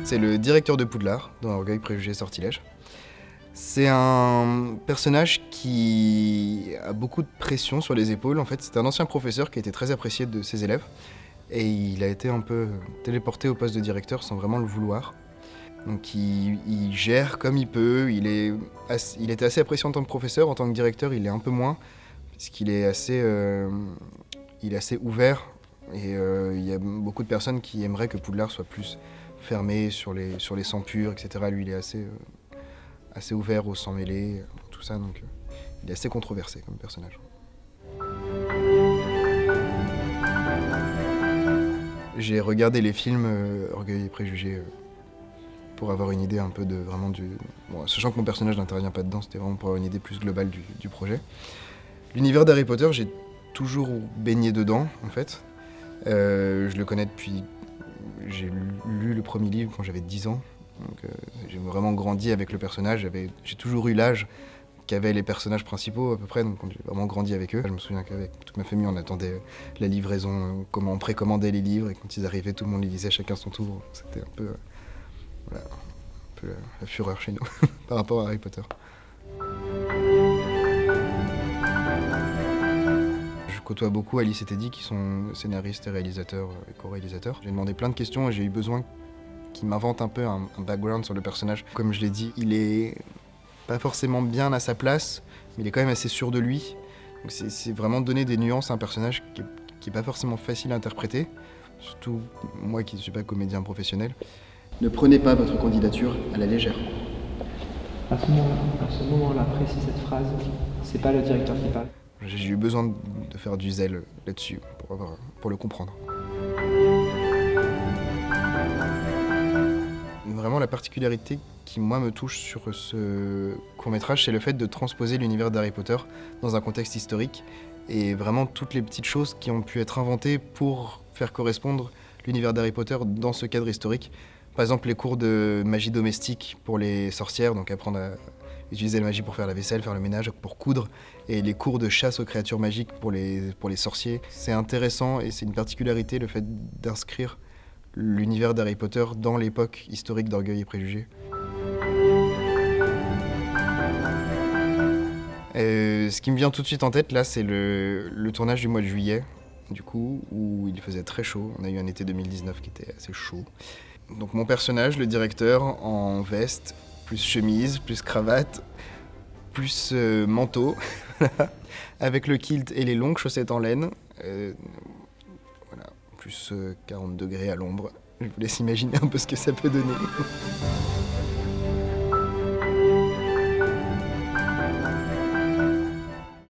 C'est le directeur de Poudlard dans Orgueil, Préjugés, Sortilèges. C'est un personnage qui a beaucoup de pression sur les épaules. En fait, c'est un ancien professeur qui a été très apprécié de ses élèves. Et il a été un peu téléporté au poste de directeur sans vraiment le vouloir. Donc il gère comme il peut. Il était assez apprécié en tant que professeur. En tant que directeur, il est un peu moins. Parce qu'il est assez ouvert. Et il y a beaucoup de personnes qui aimeraient que Poudlard soit plus fermé sur les sangs purs, etc. Lui, il est assez ouvert aux sangs mêlés, tout ça. Donc il est assez controversé comme personnage. J'ai regardé les films Orgueil et Préjugés pour avoir une idée un peu de vraiment du... Bon, sachant que mon personnage n'intervient pas dedans, c'était vraiment pour avoir une idée plus globale du projet. L'univers d'Harry Potter, j'ai toujours baigné dedans, en fait. Je le connais depuis... J'ai lu le premier livre quand j'avais 10 ans. Donc j'ai vraiment grandi avec le personnage. J'ai toujours eu l'âge qu'avaient les personnages principaux à peu près, donc j'ai vraiment grandi avec eux. Je me souviens qu'avec toute ma famille, on attendait la livraison, comment on précommandait les livres, et quand ils arrivaient, tout le monde les lisait chacun son tour. C'était un peu, la fureur chez nous par rapport à Harry Potter. Je côtoie beaucoup Alice et Teddy, qui sont scénaristes et réalisateurs et co-réalisateurs. J'ai demandé plein de questions et j'ai eu besoin qu'ils m'inventent un peu un background sur le personnage. Comme je l'ai dit, il est pas forcément bien à sa place, mais il est quand même assez sûr de lui. Donc c'est vraiment donner des nuances à un personnage qui est pas forcément facile à interpréter, surtout moi qui ne suis pas comédien professionnel. Ne prenez pas votre candidature à la légère. À ce moment-là, précis cette phrase, c'est pas le directeur qui parle. J'ai eu besoin de faire du zèle là-dessus pour le comprendre. Vraiment, la particularité qui, moi, me touche sur ce court-métrage, c'est le fait de transposer l'univers d'Harry Potter dans un contexte historique et vraiment toutes les petites choses qui ont pu être inventées pour faire correspondre l'univers d'Harry Potter dans ce cadre historique. Par exemple, les cours de magie domestique pour les sorcières, donc apprendre à utiliser la magie pour faire la vaisselle, faire le ménage, pour coudre, et les cours de chasse aux créatures magiques pour les sorciers. C'est intéressant et c'est une particularité, le fait d'inscrire l'univers d'Harry Potter dans l'époque historique d'Orgueil et Préjugés. Ce qui me vient tout de suite en tête, là, c'est le tournage du mois de juillet, du coup, où il faisait très chaud. On a eu un été 2019 qui était assez chaud. Donc mon personnage, le directeur, en veste, plus chemise, plus cravate, plus manteau, avec le kilt et les longues chaussettes en laine. Plus 40 degrés à l'ombre. Je vous laisse imaginer un peu ce que ça peut donner.